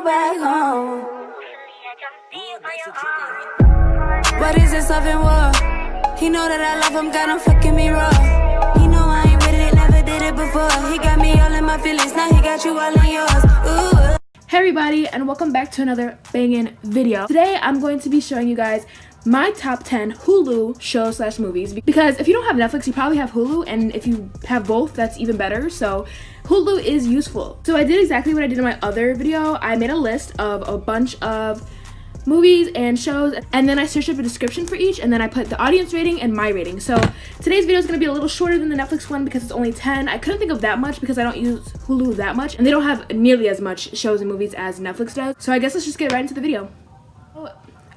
back home. What is this love and war? He know that I love him, got him fucking me raw. He know I ain't with it, never did it before. He got me all in my feelings, now he got you all in yours. Ooh. Hey everybody, and welcome back to another banging video. Today I'm going to be showing you guys my top 10 Hulu shows slash movies, because if you don't have Netflix, you probably have Hulu, and if you have both, that's even better. So Hulu is useful. So I did exactly what I did in my other video. I made a list of a bunch of movies and shows, and then I searched up a description for each, and then I put the audience rating and my rating. So today's video is going to be a little shorter than the Netflix one because it's only 10. I couldn't think of that much because I don't use Hulu that much, and they don't have nearly as much shows and movies as Netflix does. So I guess let's just get right into the video.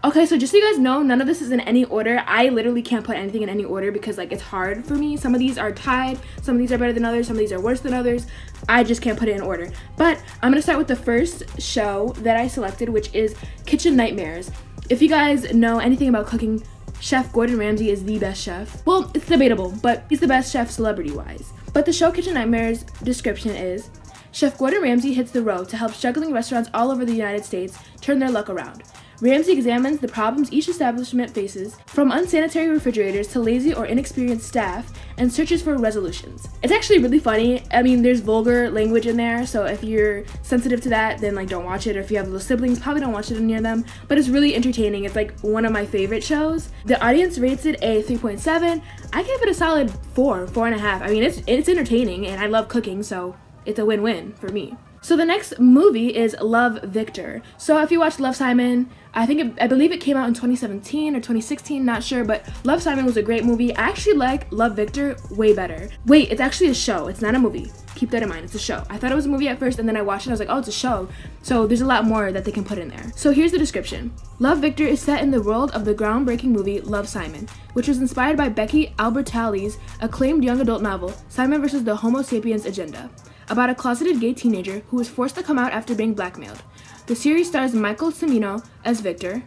Okay, so just so you guys know, none of this is in any order. I literally can't put anything in any order because like it's hard for me. Some of these are tied, some of these are better than others, some of these are worse than others. I just can't put it in order. But I'm gonna start with the first show that I selected, which is Kitchen Nightmares. If you guys know anything about cooking, Chef Gordon Ramsay is the best chef. Well, it's debatable, but he's the best chef celebrity-wise. But the show Kitchen Nightmares description is, Chef Gordon Ramsay hits the road to help struggling restaurants all over the United States turn their luck around. Ramsay examines the problems each establishment faces, from unsanitary refrigerators to lazy or inexperienced staff, and searches for resolutions. It's actually really funny. I mean, there's vulgar language in there, so if you're sensitive to that, then like don't watch it. Or if you have little siblings, probably don't watch it near them. But it's really entertaining. It's like one of my favorite shows. The audience rates it a 3.7. I gave it a solid 4.5. I mean, it's entertaining, and I love cooking, so it's a win-win for me. So the next movie is Love, Victor. So if you watched Love, Simon, I believe it came out in 2017 or 2016, not sure, but Love, Simon was a great movie. I actually like Love, Victor way better. Wait, it's actually a show. It's not a movie. Keep that in mind. It's a show. I thought it was a movie at first, and then I watched it. I was like, oh, it's a show. So there's a lot more that they can put in there. So here's the description. Love, Victor is set in the world of the groundbreaking movie Love, Simon, which was inspired by Becky Albertalli's acclaimed young adult novel, Simon vs. the Homo sapiens Agenda, about a closeted gay teenager who was forced to come out after being blackmailed. The series stars Michael Cimino as Victor,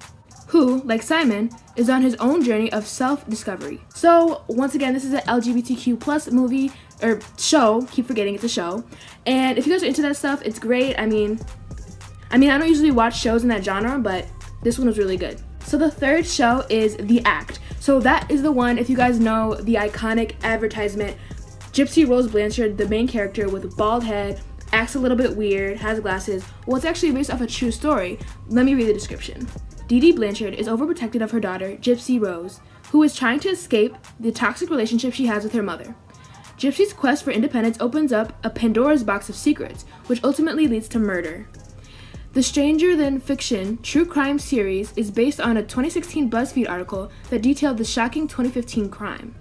who, like Simon, is on his own journey of self-discovery. So, once again, this is an LGBTQ+ movie, or show, keep forgetting it's a show, and if you guys are into that stuff, it's great. I mean, I don't usually watch shows in that genre, but this one was really good. So the third show is The Act. So that is the one, if you guys know the iconic advertisement, Gypsy Rose Blanchard, the main character with bald head, acts a little bit weird, has glasses. Well, it's actually based off a true story. Let me read the description. Dee Dee Blanchard is overprotective of her daughter, Gypsy Rose, who is trying to escape the toxic relationship she has with her mother. Gypsy's quest for independence opens up a Pandora's box of secrets, which ultimately leads to murder. The Stranger Than Fiction true crime series is based on a 2016 BuzzFeed article that detailed the shocking 2015 crime.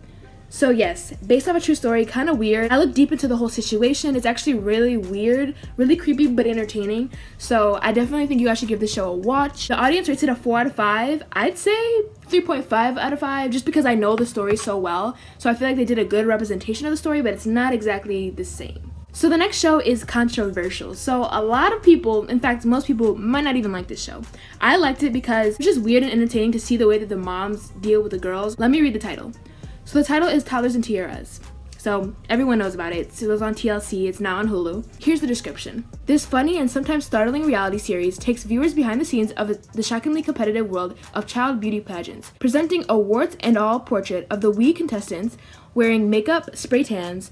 So yes, based off a true story, kind of weird. I looked deep into the whole situation. It's actually really weird, really creepy, but entertaining. So I definitely think you guys should give this show a watch. The audience rates it a 4 out of 5. I'd say 3.5 out of 5, just because I know the story so well. So I feel like they did a good representation of the story, but it's not exactly the same. So the next show is controversial. So a lot of people, in fact, most people might not even like this show. I liked it because it's just weird and entertaining to see the way that the moms deal with the girls. Let me read the title. So the title is Toddlers and Tiaras. So everyone knows about it. It was on TLC, it's now on Hulu. Here's the description. This funny and sometimes startling reality series takes viewers behind the scenes of the shockingly competitive world of child beauty pageants, presenting a warts and all portrait of the wee contestants wearing makeup, spray tans,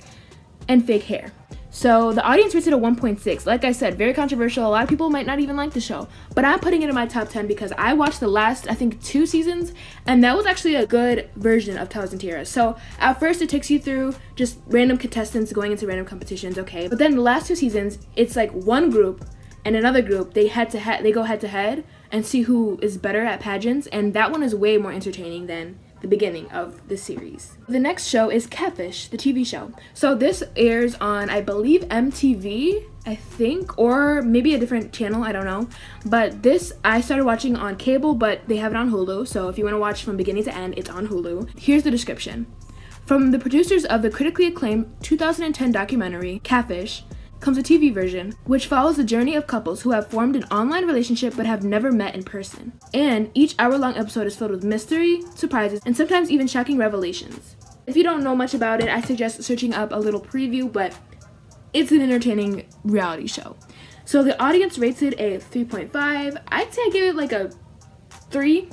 and fake hair. So the audience rates it a 1.6. Like I said, very controversial. A lot of people might not even like the show, but I'm putting it in my top 10 because I watched the last, I think, 2 seasons, and that was actually a good version of Toddlers and Tiaras. So at first it takes you through just random contestants going into random competitions, okay, but then the last 2 seasons, it's like one group and another group, they go head to head and see who is better at pageants, and that one is way more entertaining than the beginning of the series. The next show is Catfish, the TV show. So this airs on, I believe, MTV, I think, or maybe a different channel, I don't know. But this, I started watching on cable, but they have it on Hulu. So if you want to watch from beginning to end, it's on Hulu. Here's the description. From the producers of the critically acclaimed 2010 documentary, Catfish, comes a TV version, which follows the journey of couples who have formed an online relationship but have never met in person. And each hour-long episode is filled with mystery, surprises, and sometimes even shocking revelations. If you don't know much about it, I suggest searching up a little preview, but it's an entertaining reality show. So the audience rates it a 3.5. I'd say I give it like a 3.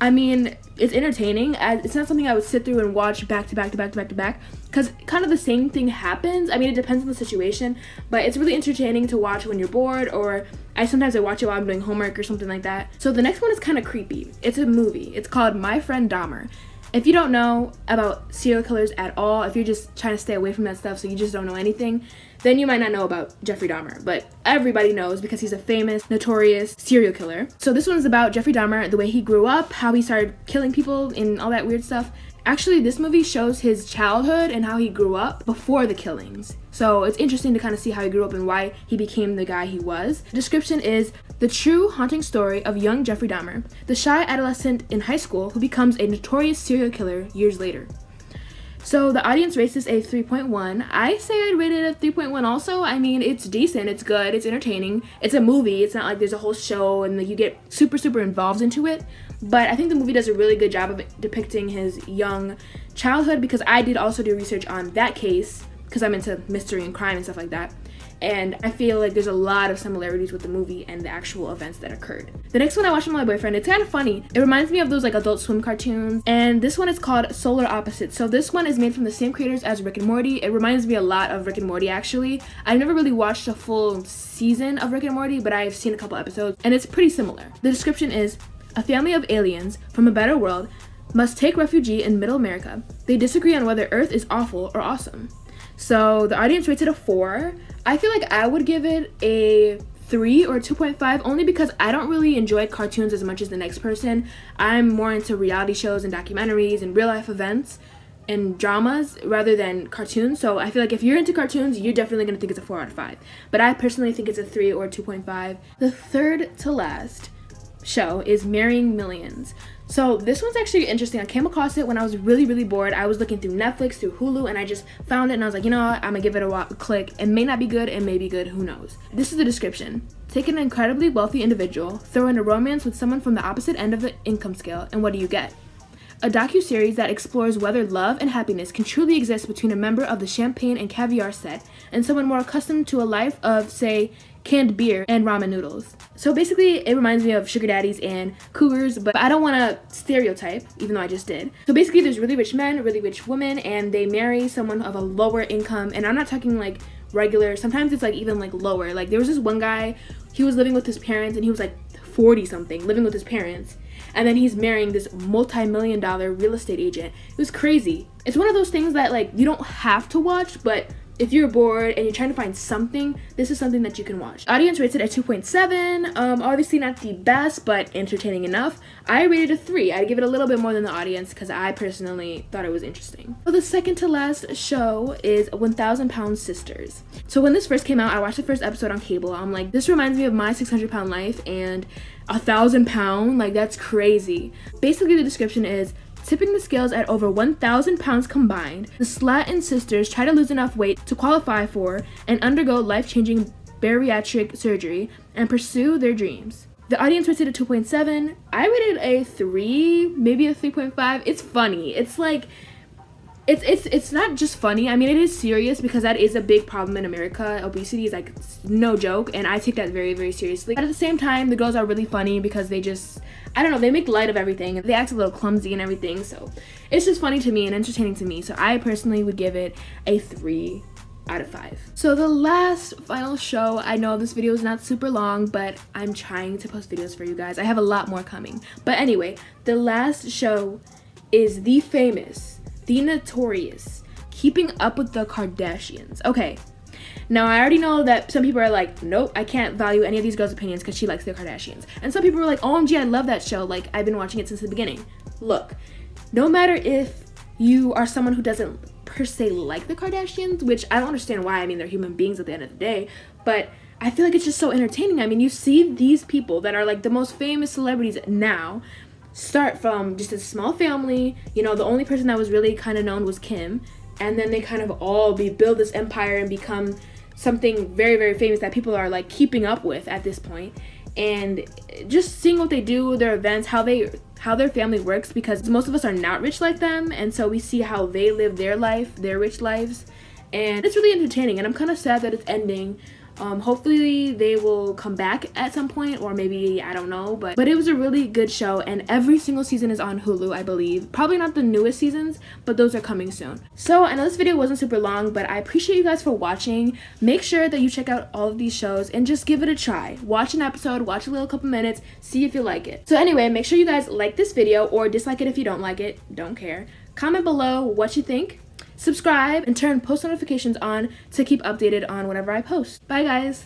I mean, it's entertaining. It's not something I would sit through and watch back to back to back to back to back, because kind of the same thing happens. I mean, it depends on the situation, but it's really entertaining to watch when you're bored, or sometimes I watch it while I'm doing homework or something like that. So the next one is kind of creepy. It's a movie. It's called My Friend Dahmer. If you don't know about serial killers at all, if you're just trying to stay away from that stuff so you just don't know anything, then you might not know about Jeffrey Dahmer. But everybody knows because he's a famous, notorious serial killer. So this one's about Jeffrey Dahmer, the way he grew up, how he started killing people and all that weird stuff. Actually, this movie shows his childhood and how he grew up before the killings. So it's interesting to kind of see how he grew up and why he became the guy he was. The description is the true haunting story of young Jeffrey Dahmer, the shy adolescent in high school who becomes a notorious serial killer years later. So the audience rates this a 3.1. I say I'd rate it a 3.1 also. I mean, it's decent, it's good, it's entertaining. It's a movie, it's not like there's a whole show and you get super involved into it. But I think the movie does a really good job of depicting his young childhood, because I did also do research on that case because I'm into mystery and crime and stuff like that. And I feel like there's a lot of similarities with the movie and the actual events that occurred. The next one I watched with my boyfriend, it's kind of funny. It reminds me of those like Adult Swim cartoons. And this one is called Solar Opposites. So this one is made from the same creators as Rick and Morty. It reminds me a lot of Rick and Morty actually. I've never really watched a full season of Rick and Morty, but I've seen a couple episodes and it's pretty similar. The description is, a family of aliens from a better world must take refuge in Middle America. They disagree on whether Earth is awful or awesome. So the audience rates it a 4. I feel like I would give it a 3 or 2.5, only because I don't really enjoy cartoons as much as the next person. I'm more into reality shows and documentaries and real life events and dramas rather than cartoons. So I feel like if you're into cartoons, you're definitely going to think it's a 4 out of 5. But I personally think it's a 3 or 2.5. The third to last show is Marrying Millions. So this one's actually interesting. I came across it when I was really bored. I was looking through Netflix, through Hulu, and I just found it and I was like, you know what, I'm gonna give it a click. It may not be good, it may be good, who knows. This is the description. Take an incredibly wealthy individual, throw in a romance with someone from the opposite end of the income scale, and what do you get? A docuseries that explores whether love and happiness can truly exist between a member of the champagne and caviar set and someone more accustomed to a life of, say, canned beer and ramen noodles. So basically, it reminds me of sugar daddies and cougars, but I don't want to stereotype, even though I just did. So basically, there's really rich men, really rich women, and they marry someone of a lower income, and I'm not talking like regular, sometimes it's like even like lower. Like there was this one guy, he was living with his parents, and he was like 40 something, living with his parents, and then he's marrying this multi-million-dollar real estate agent. It was crazy. It's one of those things that like you don't have to watch, but if you're bored and you're trying to find something, this is something that you can watch. Audience rates it at 2.7. Obviously not the best, but entertaining enough. I rated it a 3. I'd give it a little bit more than the audience because I personally thought it was interesting. So the second to last show is 1,000 Pound Sisters. So when this first came out, I watched the first episode on cable. I'm like, this reminds me of my 600 pound life, and 1,000 pound, like that's crazy. Basically the description is, tipping the scales at over 1,000 pounds combined, the Slatton sisters try to lose enough weight to qualify for and undergo life-changing bariatric surgery and pursue their dreams. The audience rated a 2.7. I rated a 3, maybe a 3.5. It's funny. It's like, it's not just funny. I mean, it is serious because that is a big problem in America. Obesity is like no joke, and I take that very seriously. But at the same time, the girls are really funny because they just, I don't know, they make light of everything. They act a little clumsy and everything, so it's just funny to me and entertaining to me. So I personally would give it a 3 out of 5. So the last final show, I know this video is not super long, but I'm trying to post videos for you guys. I have a lot more coming. But anyway, the last show is the famous, the notorious Keeping Up with the Kardashians. Okay, now I already know that some people are like, nope, I can't value any of these girls' opinions because she likes the Kardashians. And some people are like, OMG, I love that show. Like, I've been watching it since the beginning. Look, no matter if you are someone who doesn't per se like the Kardashians, which I don't understand why, I mean, they're human beings at the end of the day, but I feel like it's just so entertaining. I mean, you see these people that are like the most famous celebrities now start from just a small family. You know, the only person that was really kind of known was Kim, and then they kind of all build this empire and become something very famous that people are like keeping up with at this point. And just seeing what they do, their events, how their family works, because most of us are not rich like them, and so we see how they live their life, their rich lives, and it's really entertaining. And I'm kind of sad that it's ending, Hopefully they will come back at some point, or maybe, I don't know, but it was a really good show, and every single season is on Hulu, I believe. Probably not the newest seasons, but those are coming soon. So I know this video wasn't super long, but I appreciate you guys for watching. Make sure that you check out all of these shows and just give it a try. Watch an episode, watch a little couple minutes, see if you like it. So anyway, make sure you guys like this video, or dislike it if you don't like it, don't care. Comment below what you think. Subscribe and turn post notifications on to keep updated on whenever I post. Bye guys!